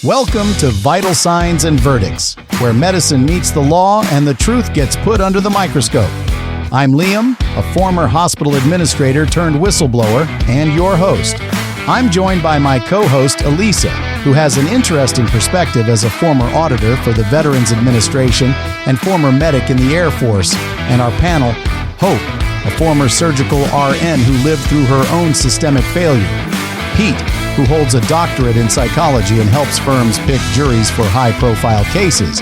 Welcome to Vital Signs and Verdicts, where medicine meets the law and the truth gets put under the microscope. I'm Liam, a former hospital administrator turned whistleblower, and your host. I'm joined by my co-host, Elisa, who has an interesting perspective as a former auditor for the Veterans Administration and former medic in the Air Force, and our panel, Hope, a former surgical RN who lived through her own systemic failure, Pete, who holds a doctorate in psychology and helps firms pick juries for high-profile cases,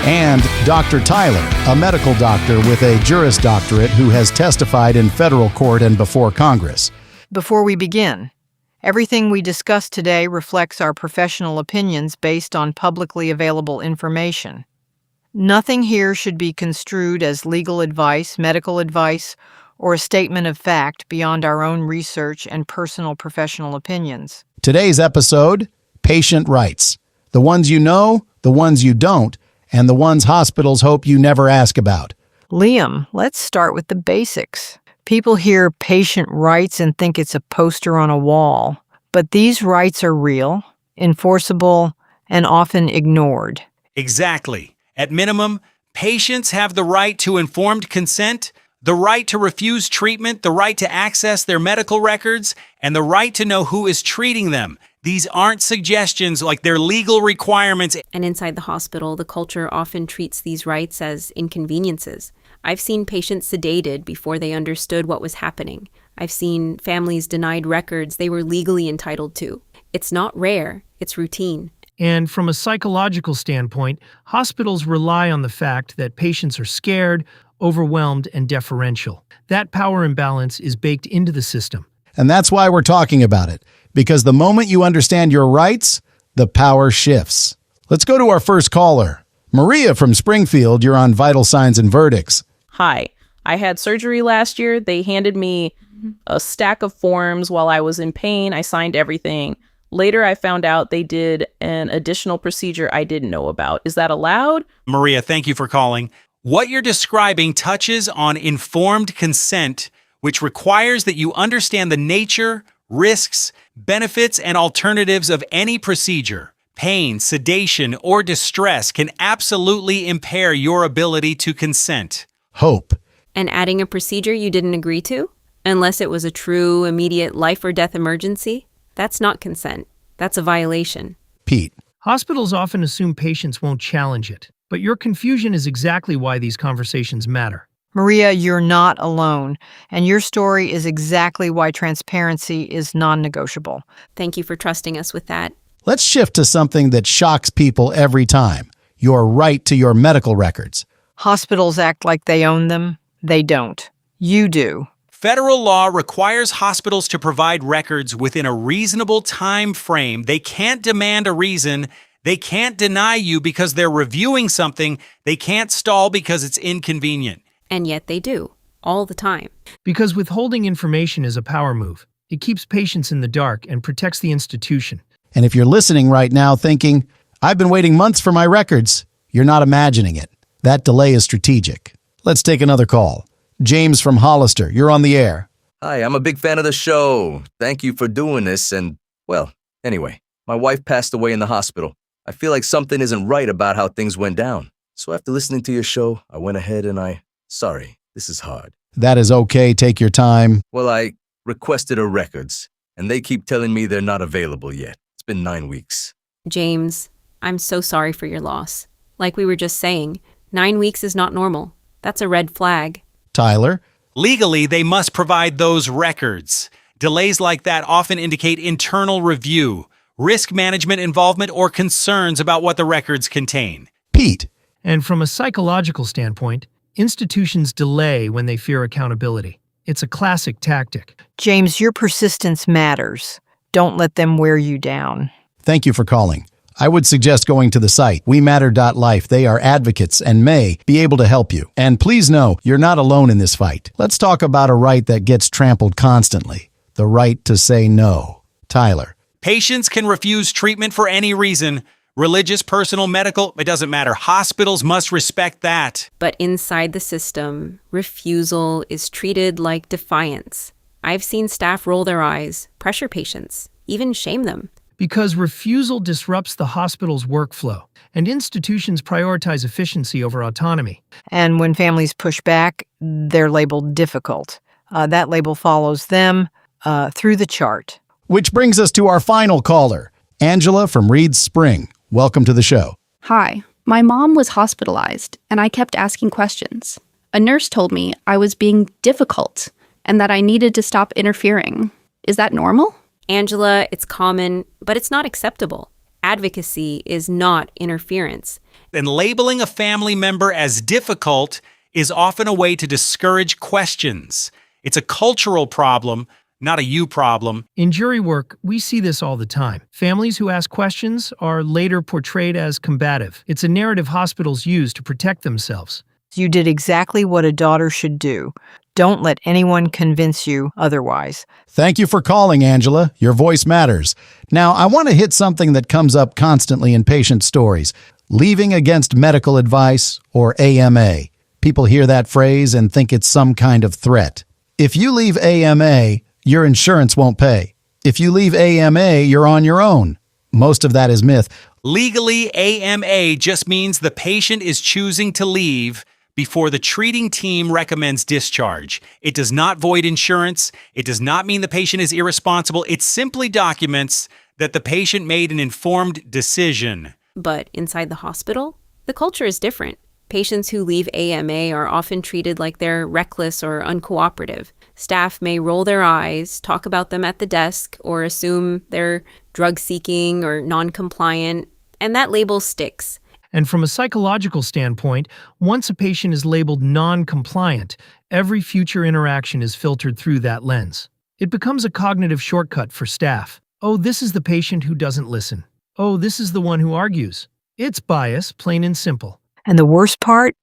and Dr. Tyler, a medical doctor with a Juris Doctorate who has testified in federal court and before Congress. Before we begin, everything we discuss today reflects our professional opinions based on publicly available information. Nothing here should be construed as legal advice, medical advice, or a statement of fact beyond our own research and personal professional opinions. Today's episode, patient rights. The ones you know, the ones you don't, and the ones hospitals hope you never ask about. Liam, let's start with the basics. People hear patient rights and think it's a poster on a wall, but these rights are real, enforceable, and often ignored. Exactly. At minimum, patients have the right to informed consent, the right to refuse treatment, the right to access their medical records, and the right to know who is treating them. These aren't suggestions, like they're legal requirements. And inside the hospital, the culture often treats these rights as inconveniences. I've seen patients sedated before they understood what was happening. I've seen families denied records they were legally entitled to. It's not rare, it's routine. And from a psychological standpoint, hospitals rely on the fact that patients are scared, overwhelmed, and deferential. That power imbalance is baked into the system. And that's why we're talking about it, because the moment you understand your rights, the power shifts. Let's go to our first caller. Maria from Springfield, you're on Vital Signs and Verdicts. Hi, I had surgery last year. They handed me a stack of forms while I was in pain. I signed everything. Later, I found out they did an additional procedure I didn't know about. Is that allowed? Maria, thank you for calling. What you're describing touches on informed consent, which requires that you understand the nature, risks, benefits, and alternatives of any procedure. Pain, sedation, or distress can absolutely impair your ability to consent. Hope. And adding a procedure you didn't agree to, unless it was a true, immediate life or death emergency, that's not consent. That's a violation. Pete. Hospitals often assume patients won't challenge it, but your confusion is exactly why these conversations matter. Maria, you're not alone, and your story is exactly why transparency is non-negotiable. Thank you for trusting us with that. Let's shift to something that shocks people every time, your right to your medical records. Hospitals act like they own them. They don't. You do. Federal law requires hospitals to provide records within a reasonable time frame. They can't demand a reason. They can't deny you because they're reviewing something. They can't stall because it's inconvenient. And yet they do, all the time. Because withholding information is a power move. It keeps patients in the dark and protects the institution. And if you're listening right now thinking, I've been waiting months for my records, you're not imagining it. That delay is strategic. Let's take another call. James from Hollister, you're on the air. Hi, I'm a big fan of the show. Thank you for doing this. And, well, anyway, my wife passed away in the hospital. I feel like something isn't right about how things went down. So after listening to your show, I went ahead and sorry, this is hard. That is okay. Take your time. Well, I requested her records, and they keep telling me they're not available yet. It's been 9 weeks. James, I'm so sorry for your loss. Like we were just saying, 9 weeks is not normal. That's a red flag. Tyler. Legally, they must provide those records. Delays like that often indicate internal review, risk management involvement, or concerns about what the records contain. Pete. And from a psychological standpoint, institutions delay when they fear accountability. It's a classic tactic. James, your persistence matters. Don't let them wear you down. Thank you for calling. I would suggest going to the site, wematter.life. They are advocates and may be able to help you. And please know, you're not alone in this fight. Let's talk about a right that gets trampled constantly. The right to say no. Tyler. Patients can refuse treatment for any reason. Religious, personal, medical, it doesn't matter. Hospitals must respect that. But inside the system, refusal is treated like defiance. I've seen staff roll their eyes, pressure patients, even shame them. Because refusal disrupts the hospital's workflow, and institutions prioritize efficiency over autonomy. And when families push back, they're labeled difficult. That label follows them through the chart. Which brings us to our final caller, Angela from Reed's Spring. Welcome to the show. Hi, my mom was hospitalized, and I kept asking questions. A nurse told me I was being difficult and that I needed to stop interfering. Is that normal? Angela, it's common, but it's not acceptable. Advocacy is not interference. And labeling a family member as difficult is often a way to discourage questions. It's a cultural problem, not a you problem. In jury work, we see this all the time. Families who ask questions are later portrayed as combative. It's a narrative hospitals use to protect themselves. You did exactly what a daughter should do. Don't let anyone convince you otherwise. Thank you for calling, Angela. Your voice matters. Now, I want to hit something that comes up constantly in patient stories. Leaving against medical advice, or AMA. People hear that phrase and think it's some kind of threat. If you leave AMA, your insurance won't pay. If you leave AMA, you're on your own. Most of that is myth. Legally, AMA just means the patient is choosing to leave before the treating team recommends discharge. It does not void insurance. It does not mean the patient is irresponsible. It simply documents that the patient made an informed decision. But inside the hospital, the culture is different. Patients who leave AMA are often treated like they're reckless or uncooperative. Staff may roll their eyes, talk about them at the desk, or assume they're drug-seeking or non-compliant, and that label sticks. And from a psychological standpoint, once a patient is labeled non-compliant, every future interaction is filtered through that lens. It becomes a cognitive shortcut for staff. Oh, this is the patient who doesn't listen. Oh, this is the one who argues. It's bias, plain and simple. And the worst part?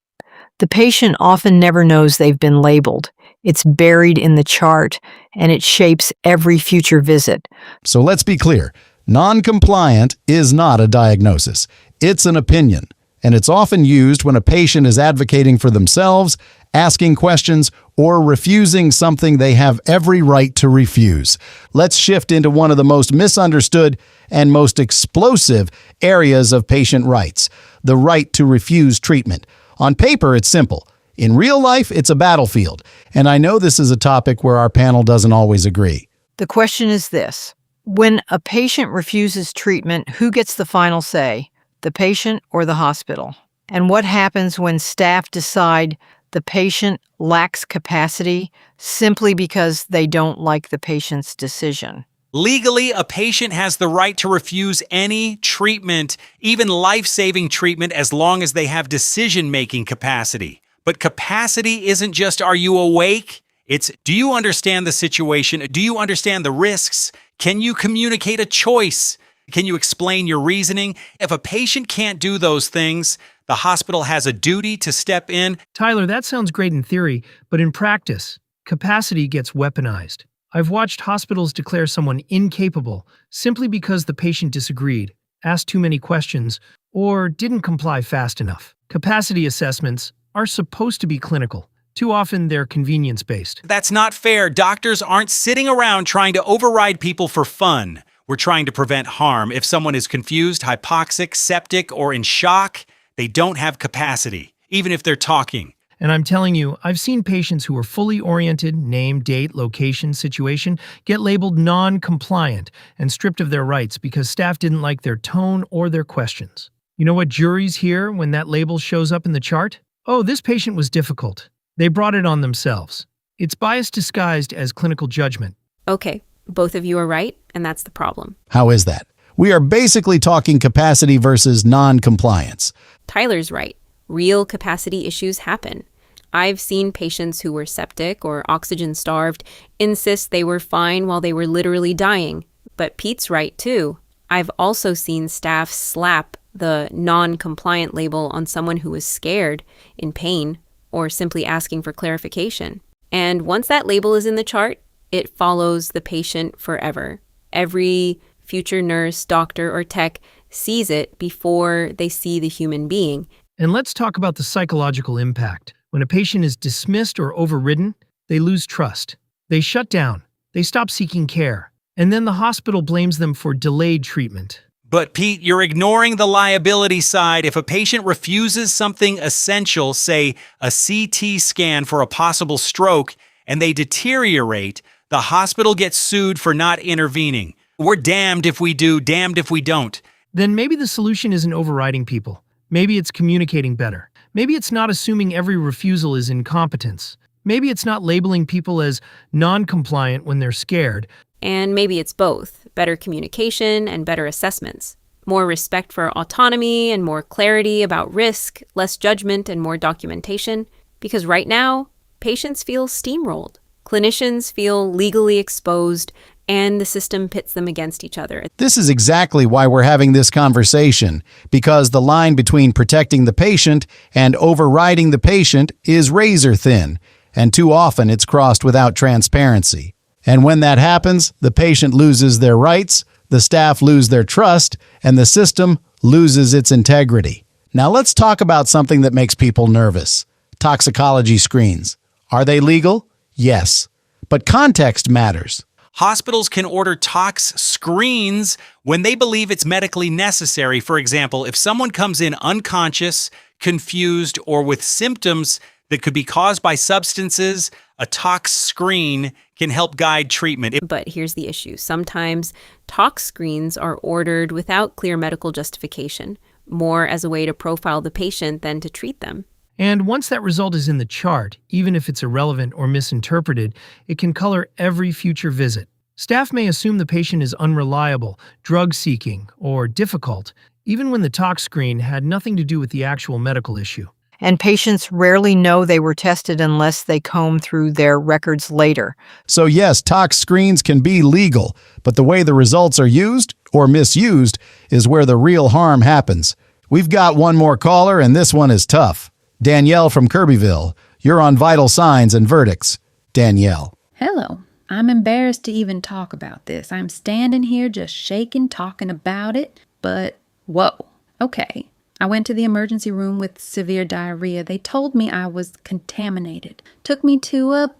The patient often never knows they've been labeled. It's buried in the chart, and it shapes every future visit. So let's be clear. Non-compliant is not a diagnosis. It's an opinion, and it's often used when a patient is advocating for themselves, asking questions, or refusing something they have every right to refuse. Let's shift into one of the most misunderstood and most explosive areas of patient rights, the right to refuse treatment. On paper, it's simple. In real life, it's a battlefield, and I know this is a topic where our panel doesn't always agree. The question is this. When a patient refuses treatment, who gets the final say? The patient or the hospital? And what happens when staff decide the patient lacks capacity simply because they don't like the patient's decision? Legally, a patient has the right to refuse any treatment, even life-saving treatment, as long as they have decision-making capacity. But capacity isn't just, are you awake? It's, do you understand the situation? Do you understand the risks? Can you communicate a choice? Can you explain your reasoning? If a patient can't do those things, the hospital has a duty to step in. Tyler, that sounds great in theory, but in practice, capacity gets weaponized. I've watched hospitals declare someone incapable simply because the patient disagreed, asked too many questions, or didn't comply fast enough. Capacity assessments are supposed to be clinical. Too often, they're convenience-based. That's not fair. Doctors aren't sitting around trying to override people for fun. We're trying to prevent harm. If someone is confused, hypoxic, septic, or in shock, they don't have capacity, even if they're talking. And I'm telling you, I've seen patients who are fully oriented, name, date, location, situation, get labeled non-compliant and stripped of their rights because staff didn't like their tone or their questions. You know what juries hear when that label shows up in the chart? Oh, this patient was difficult. They brought it on themselves. It's bias disguised as clinical judgment. Okay, both of you are right, and that's the problem. How is that? We are basically talking capacity versus non-compliance. Tyler's right. Real capacity issues happen. I've seen patients who were septic or oxygen-starved insist they were fine while they were literally dying. But Pete's right, too. I've also seen staff slap the non-compliant label on someone who was scared, in pain, or simply asking for clarification. And once that label is in the chart, it follows the patient forever. Every future nurse, doctor, or tech sees it before they see the human being. And let's talk about the psychological impact. When a patient is dismissed or overridden, they lose trust. They shut down. They stop seeking care. And then the hospital blames them for delayed treatment. But Pete, you're ignoring the liability side. If a patient refuses something essential, say a CT scan for a possible stroke, and they deteriorate, the hospital gets sued for not intervening. We're damned if we do, damned if we don't. Then maybe the solution isn't overriding people. Maybe it's communicating better. Maybe it's not assuming every refusal is incompetence. Maybe it's not labeling people as non-compliant when they're scared. And maybe it's both, better communication and better assessments. More respect for autonomy and more clarity about risk, less judgment and more documentation. Because right now, patients feel steamrolled. Clinicians feel legally exposed, and the system pits them against each other. This is exactly why we're having this conversation, because the line between protecting the patient and overriding the patient is razor thin, and too often it's crossed without transparency. And when that happens, the patient loses their rights, the staff lose their trust, and the system loses its integrity. Now let's talk about something that makes people nervous. Toxicology screens. Are they legal? Yes. But context matters. Hospitals can order tox screens when they believe it's medically necessary. For example, if someone comes in unconscious, confused, or with symptoms that could be caused by substances, a tox screen can help guide treatment. But here's the issue. Sometimes tox screens are ordered without clear medical justification, more as a way to profile the patient than to treat them. And once that result is in the chart, even if it's irrelevant or misinterpreted, it can color every future visit. Staff may assume the patient is unreliable, drug-seeking, or difficult, even when the tox screen had nothing to do with the actual medical issue. And patients rarely know they were tested unless they comb through their records later. So yes, tox screens can be legal, but the way the results are used or misused is where the real harm happens. We've got one more caller, and this one is tough. Danielle from Kirbyville, you're on Vital Signs and Verdicts. Danielle. Hello. I'm embarrassed to even talk about this. I'm standing here just shaking, talking about it, but whoa. Okay. I went to the emergency room with severe diarrhea. They told me I was contaminated. Took me to a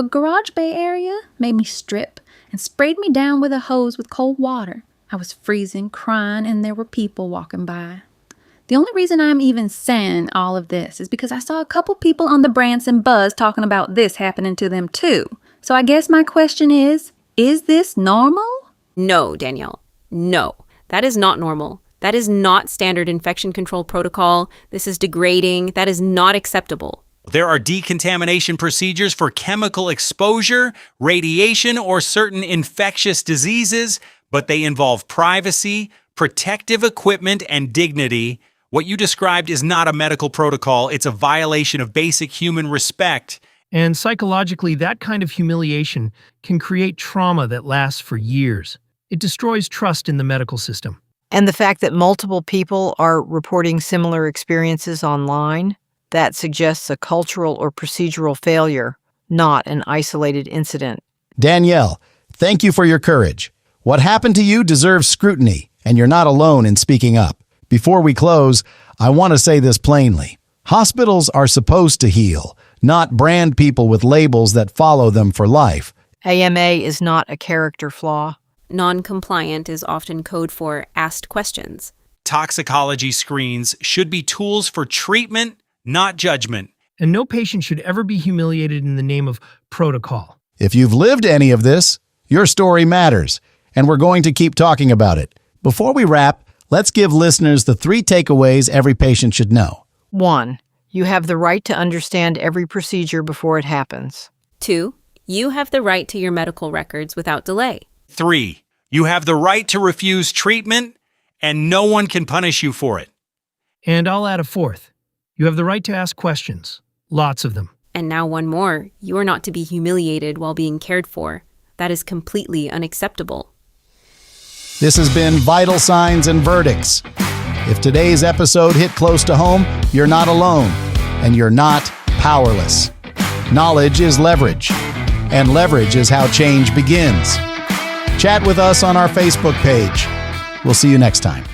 garage bay area, made me strip, and sprayed me down with a hose with cold water. I was freezing, crying, and there were people walking by. The only reason I'm even saying all of this is because I saw a couple people on the Branson Buzz talking about this happening to them too. So I guess my question is this normal? No, Danielle. No. That is not normal. That is not standard infection control protocol. This is degrading. That is not acceptable. There are decontamination procedures for chemical exposure, radiation, or certain infectious diseases, but they involve privacy, protective equipment, and dignity. What you described is not a medical protocol. It's a violation of basic human respect. And psychologically, that kind of humiliation can create trauma that lasts for years. It destroys trust in the medical system. And the fact that multiple people are reporting similar experiences online, that suggests a cultural or procedural failure, not an isolated incident. Danielle, thank you for your courage. What happened to you deserves scrutiny, and you're not alone in speaking up. Before we close, I want to say this plainly. Hospitals are supposed to heal, not brand people with labels that follow them for life. AMA is not a character flaw. Non-compliant is often code for asked questions. Toxicology screens should be tools for treatment, not judgment. And no patient should ever be humiliated in the name of protocol. If you've lived any of this, your story matters, and we're going to keep talking about it. Before we wrap, let's give listeners the 3 takeaways every patient should know. 1. You have the right to understand every procedure before it happens. 2. You have the right to your medical records without delay. 3. You have the right to refuse treatment, and no one can punish you for it. And I'll add a 4th. You have the right to ask questions. Lots of them. And now one more. You are not to be humiliated while being cared for. That is completely unacceptable. This has been Vital Signs and Verdicts. If today's episode hit close to home, you're not alone, and you're not powerless. Knowledge is leverage, and leverage is how change begins. Chat with us on our Facebook page. We'll see you next time.